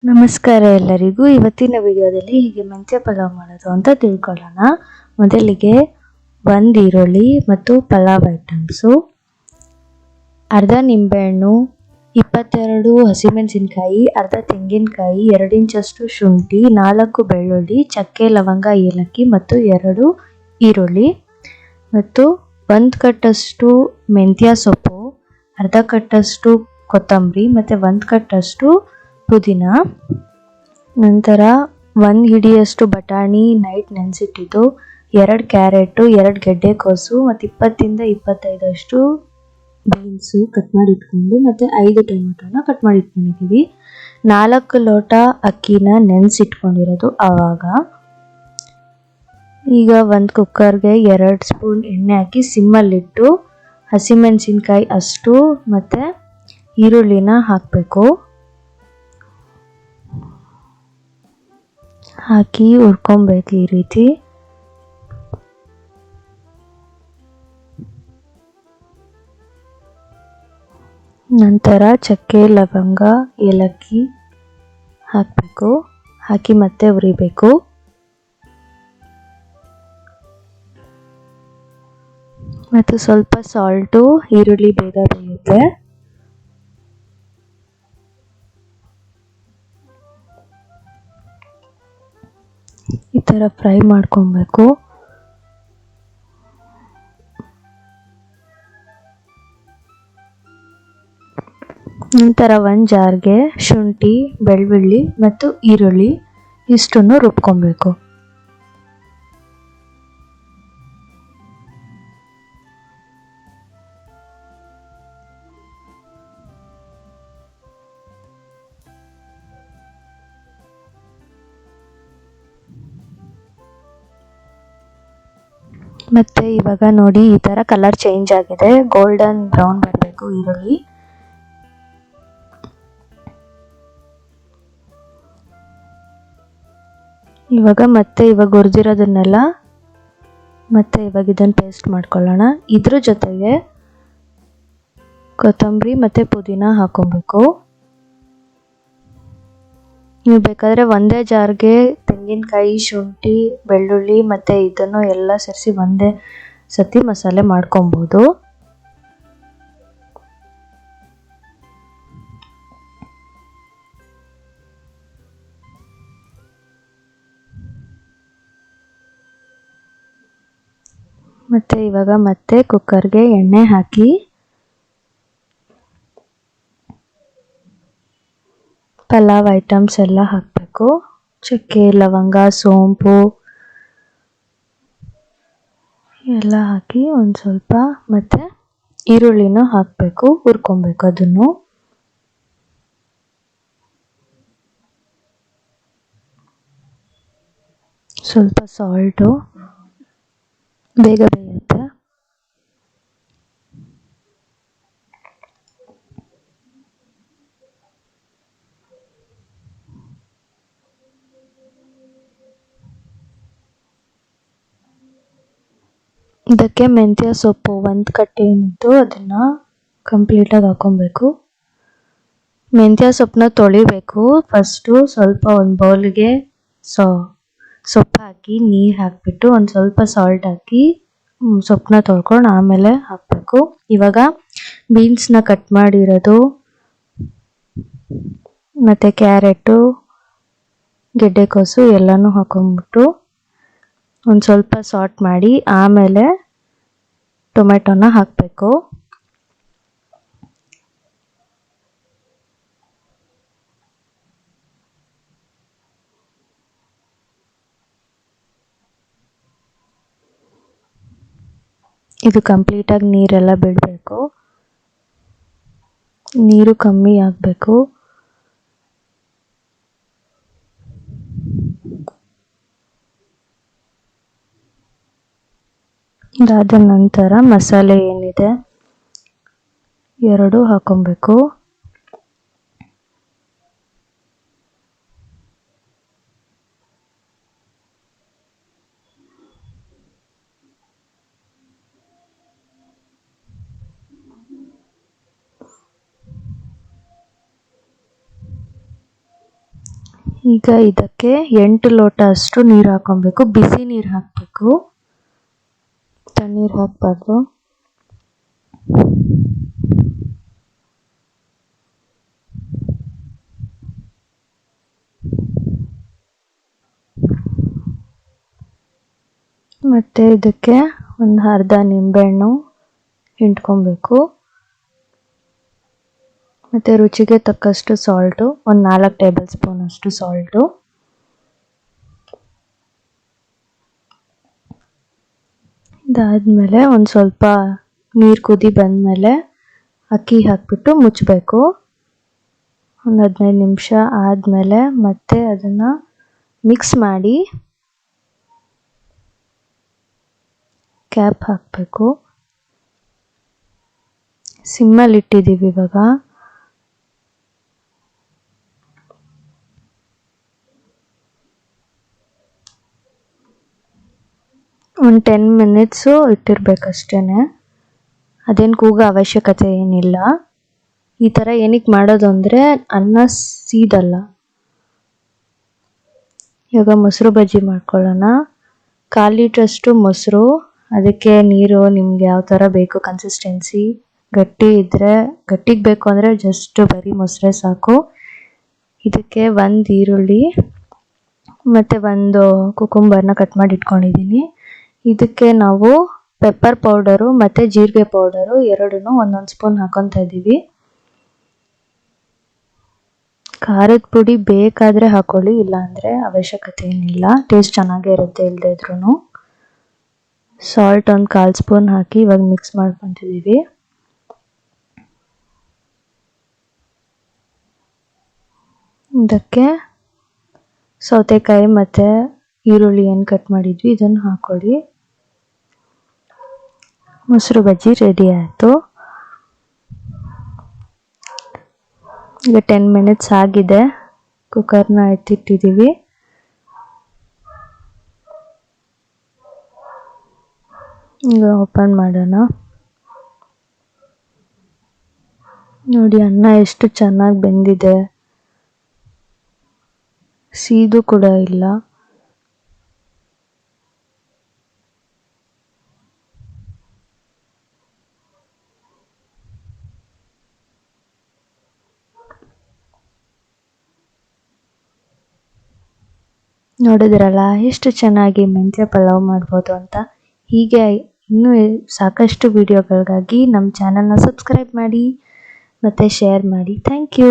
ನಮಸ್ಕಾರ ಎಲ್ಲರಿಗೂ. ಇವತ್ತಿನ ವಿಡಿಯೋದಲ್ಲಿ ಹೀಗೆ ಮೆಂತ್ಯ ಪಲಾವ್ ಮಾಡೋದು ಅಂತ ತಿಳ್ಕೊಳ್ಳೋಣ. ಮೊದಲಿಗೆ ಒಂದು ಈರುಳ್ಳಿ ಮತ್ತು ಪಲಾವ್ ಐಟಮ್ಸು, ಅರ್ಧ ನಿಂಬೆಹಣ್ಣು, 22 ಹಸಿಮೆಣಸಿನ್ಕಾಯಿ, ಅರ್ಧ ತೆಂಗಿನಕಾಯಿ, 2 ಇಂಚಷ್ಟು ಶುಂಠಿ, 4 ಬೆಳ್ಳುಳ್ಳಿ, ಚಕ್ಕೆ ಲವಂಗ ಏಲಕ್ಕಿ ಮತ್ತು 2 ಈರುಳ್ಳಿ ಮತ್ತು 1 ಕಟ್ಟಷ್ಟು ಮೆಂತ್ಯ ಸೊಪ್ಪು, ಅರ್ಧ ಕಟ್ಟಷ್ಟು ಕೊತ್ತಂಬರಿ ಮತ್ತು 1 ಕಟ್ಟಷ್ಟು ಪುದೀನ. ನಂತರ 1 ಹಿಡಿಯಷ್ಟು ಬಟಾಣಿ ನೈಟ್ ನೆನೆಸಿಟ್ಟಿದ್ದು, 2 ಕ್ಯಾರೆಟು, 2 ಗೆಡ್ಡೆಕೋಸು ಮತ್ತು 20 ಇಂದ 25 ಬೀನ್ಸು ಕಟ್ ಮಾಡಿ ಇಟ್ಕೊಂಡು ಮತ್ತು 5 ಟೊಮೆಟೊನ ಕಟ್ ಮಾಡಿ ಇಟ್ಕೊಂಡಿದ್ದೀವಿ. 4 ಲೋಟ ಅಕ್ಕಿನ ನೆನೆಸಿಟ್ಕೊಂಡಿರೋದು. ಆವಾಗ ಈಗ ಒಂದು ಕುಕ್ಕರ್ಗೆ 2 ಸ್ಪೂನ್ ಎಣ್ಣೆ ಹಾಕಿ ಸಿಮ್ಮಲ್ಲಿಟ್ಟು ಹಸಿಮೆಣಸಿನ್ಕಾಯಿ ಅಷ್ಟು ಮತ್ತು ಈರುಳ್ಳಿನ ಹಾಕಬೇಕು. ಹಾಕಿ ಹುರ್ಕೊಬೇಕು ಈ ರೀತಿ. ನಂತರ ಚಕ್ಕೆ ಲವಂಗ ಏಲಕ್ಕಿ ಹಾಕಬೇಕು. ಹಾಕಿ ಮತ್ತೆ ಹುರಿಬೇಕು. ಮತ್ತು ಸ್ವಲ್ಪ ಸಾಲ್ಟು, ಈರುಳ್ಳಿ ಬೇಗ ಬೇಯುತ್ತೆ. ಈ ಥರ ಫ್ರೈ ಮಾಡ್ಕೊಬೇಕು. ನಂತರ ಒಂದು ಜಾರ್ಗೆ ಶುಂಠಿ, ಬೆಳ್ಳುಳ್ಳಿ ಮತ್ತು ಈರುಳ್ಳಿ ಇಷ್ಟನ್ನು ರುಬ್ಕೊಬೇಕು. ಮತ್ತು ಇವಾಗ ನೋಡಿ ಈ ಥರ ಕಲರ್ ಚೇಂಜ್ ಆಗಿದೆ, ಗೋಲ್ಡನ್ ಬ್ರೌನ್ ಬರಬೇಕು ಈರುಳ್ಳಿ. ಇವಾಗ ಹುರಿದಿರೋದನ್ನೆಲ್ಲ ಇವಾಗ ಇದನ್ನು ಪೇಸ್ಟ್ ಮಾಡ್ಕೊಳ್ಳೋಣ. ಇದ್ರ ಜೊತೆಗೆ ಕೊತ್ತಂಬರಿ ಮತ್ತು ಪುದೀನ ಹಾಕೊಬೇಕು. ನೀವು ಬೇಕಾದರೆ ಒಂದೇ ಜಾರ್ಗೆ ತೆಂಗಿನಕಾಯಿ, ಶುಂಠಿ, ಬೆಳ್ಳುಳ್ಳಿ ಮತ್ತು ಇದನ್ನು ಎಲ್ಲ ಸೇರಿಸಿ ಒಂದೇ ಸತಿ ಮಸಾಲೆ ಮಾಡ್ಕೊಬೋದು. ಮತ್ತು ಇವಾಗ ಮತ್ತೆ ಕುಕ್ಕರ್ಗೆ ಎಣ್ಣೆ ಹಾಕಿ ಪಲಾವ್ ಐಟಮ್ಸ್ ಎಲ್ಲ ಹಾಕಬೇಕು. ಚಕ್ಕೆ ಲವಂಗ ಸೋಂಪು ಎಲ್ಲ ಹಾಕಿ ಒಂದು ಸ್ವಲ್ಪ ಮತ್ತು ಈರುಳ್ಳಿನೂ ಹಾಕಬೇಕು, ಹುರ್ಕೊಬೇಕು ಅದನ್ನು. ಸ್ವಲ್ಪ ಸಾಲ್ಟು, ಬೇಗ ಬೇಯುತ್ತೆ. ಇದಕ್ಕೆ ಮೆಂತ್ಯ ಸೊಪ್ಪು 1 ಕಟ್ಟೆ ಏನಿತ್ತು ಅದನ್ನು ಕಂಪ್ಲೀಟಾಗಿ ಹಾಕೊಬೇಕು. ಮೆಂತ್ಯ ಸೊಪ್ಪನ್ನ ತೊಳಿಬೇಕು ಫಸ್ಟು. ಸ್ವಲ್ಪ ಒಂದು ಬೌಲ್ಗೆ ಸೊಪ್ಪು ಹಾಕಿ ನೀರು ಹಾಕಿಬಿಟ್ಟು ಒಂದು ಸ್ವಲ್ಪ ಸಾಲ್ಟ್ ಹಾಕಿ ಸೊಪ್ಪನ್ನ ತೊಳ್ಕೊಂಡು ಆಮೇಲೆ ಹಾಕಬೇಕು. ಇವಾಗ ಬೀನ್ಸ್ನ ಕಟ್ ಮಾಡಿರೋದು ಮತ್ತು ಕ್ಯಾರೆಟು, ಗೆಡ್ಡೆಕೋಸು ಎಲ್ಲನೂ ಹಾಕೊಂಡ್ಬಿಟ್ಟು ಒಂದು ಸ್ವಲ್ಪ ಸಾಟ್ ಮಾಡಿ ಆಮೇಲೆ ಟೊಮೆಟೊನ ಹಾಕಬೇಕು. ಇದು ಕಂಪ್ಲೀಟಾಗಿ ನೀರೆಲ್ಲ ಬಿಡಬೇಕು, ನೀರು ಕಮ್ಮಿ ಆಗಬೇಕು. ಇದಾದ ನಂತರ ಮಸಾಲೆ ಏನಿದೆ 2 ಹಾಕೊಬೇಕು. ಈಗ ಇದಕ್ಕೆ 8 ಲೋಟ ಅಷ್ಟು ನೀರು ಹಾಕೊಬೇಕು. ಬಿಸಿ ನೀರು ಹಾಕಬೇಕು, ತಣ್ಣೀರು ಹಾಕಬಾರ್ದು. ಮತ್ತು ಇದಕ್ಕೆ ಒಂದು ಅರ್ಧ ನಿಂಬೆಹಣ್ಣು ಹಿಂಡ್ಕೊಬೇಕು. ಮತ್ತು ರುಚಿಗೆ ತಕ್ಕಷ್ಟು ಸಾಲ್ಟು, ಒಂದು 4 ಟೇಬಲ್ ಸ್ಪೂನ್ ಅಷ್ಟು ಸಾಲ್ಟು. ಇದಾದಮೇಲೆ ಒಂದು ಸ್ವಲ್ಪ ನೀರು ಕುದಿ ಬಂದಮೇಲೆ ಅಕ್ಕಿ ಹಾಕಿಬಿಟ್ಟು ಮುಚ್ಚಬೇಕು. ಒಂದು 15 ನಿಮಿಷ ಆದಮೇಲೆ ಮತ್ತೆ ಅದನ್ನು ಮಿಕ್ಸ್ ಮಾಡಿ ಕ್ಯಾಪ್ ಹಾಕಬೇಕು. ಸಿಮ್ಮಲ್ಲಿ ಇಟ್ಟಿದ್ದೀವಿ ಇವಾಗ. ಒಂದು 10 ಮಿನಿಟ್ಸು ಇಟ್ಟಿರ್ಬೇಕಷ್ಟೇ. ಅದೇನು ಕೂಗೋ ಅವಶ್ಯಕತೆ ಏನಿಲ್ಲ. ಈ ಥರ ಏನಕ್ಕೆ ಮಾಡೋದು ಅಂದರೆ ಅನ್ನ ಸೀದಲ್ಲ. ಇವಾಗ ಮೊಸರು ಬಜ್ಜಿ ಮಾಡ್ಕೊಳ್ಳೋಣ. 1/4 ಲೀಟ್ರಷ್ಟು ಮೊಸರು, ಅದಕ್ಕೆ ನೀರು ನಿಮ್ಗೆ ಯಾವ ಥರ ಬೇಕು ಕನ್ಸಿಸ್ಟೆನ್ಸಿ. ಗಟ್ಟಿಗೆ ಬೇಕು ಅಂದರೆ ಜಸ್ಟ್ ಬರೀ ಮೊಸರೇ ಸಾಕು. ಇದಕ್ಕೆ 1 ಈರುಳ್ಳಿ ಮತ್ತು 1 ಕುಕುಂಬರ್ನ ಕಟ್ ಮಾಡಿ ಇಟ್ಕೊಂಡಿದ್ದೀನಿ. ಇದಕ್ಕೆ ನಾವು ಪೆಪ್ಪರ್ ಪೌಡರು ಮತ್ತು ಜೀರಿಗೆ ಪೌಡರು ಎರಡನ್ನೂ 1 ಸ್ಪೂನ್ ಹಾಕೊತಾ ಇದ್ದೀವಿ. ಖಾರದ ಪುಡಿ ಬೇಕಾದರೆ ಹಾಕೊಳ್ಳಿ, ಇಲ್ಲಾಂದರೆ ಅವಶ್ಯಕತೆ ಏನಿಲ್ಲ. ಟೇಸ್ಟ್ ಚೆನ್ನಾಗೇ ಇರುತ್ತೆ ಇಲ್ಲದೇ ಇದ್ರೂ. ಸಾಲ್ಟ್ ಒಂದು 1/4 ಸ್ಪೂನ್ ಹಾಕಿ ಇವಾಗ ಮಿಕ್ಸ್ ಮಾಡ್ಕೊತಿದ್ದೀವಿ. ಇದಕ್ಕೆ ಸೌತೆಕಾಯಿ ಮತ್ತು ಈರುಳ್ಳಿ ಏನು ಕಟ್ ಮಾಡಿದ್ವಿ ಇದನ್ನು ಹಾಕೊಳ್ಳಿ. ಮೊಸರು ಬಜ್ಜಿ ರೆಡಿ ಆಯಿತು. ಈಗ 10 ಮಿನಿಟ್ಸ್ ಆಗಿದೆ. ಕುಕ್ಕರ್ನ ಎತ್ತಿಟ್ಟಿದ್ದೀವಿ. ಈಗ ಓಪನ್ ಮಾಡೋಣ. ನೋಡಿ ಅನ್ನ ಎಷ್ಟು ಚೆನ್ನಾಗಿ ಬೆಂದಿದೆ, ಸೀದು ಕೂಡ ಇಲ್ಲ. ನೋಡಿದ್ರಲ್ಲ ಎಷ್ಟು ಚೆನ್ನಾಗಿ ಮೆಂತ್ಯ ಪಲಾವ್ ಮಾಡ್ಬೋದು ಅಂತ. ಹೀಗೆ ಇನ್ನೂ ಸಾಕಷ್ಟು ವಿಡಿಯೋಗಳಿಗಾಗಿ ನಮ್ಮ ಚಾನಲ್ನ ಸಬ್ಸ್ಕ್ರೈಬ್ ಮಾಡಿ ಮತ್ತು ಶೇರ್ ಮಾಡಿ. Thank you.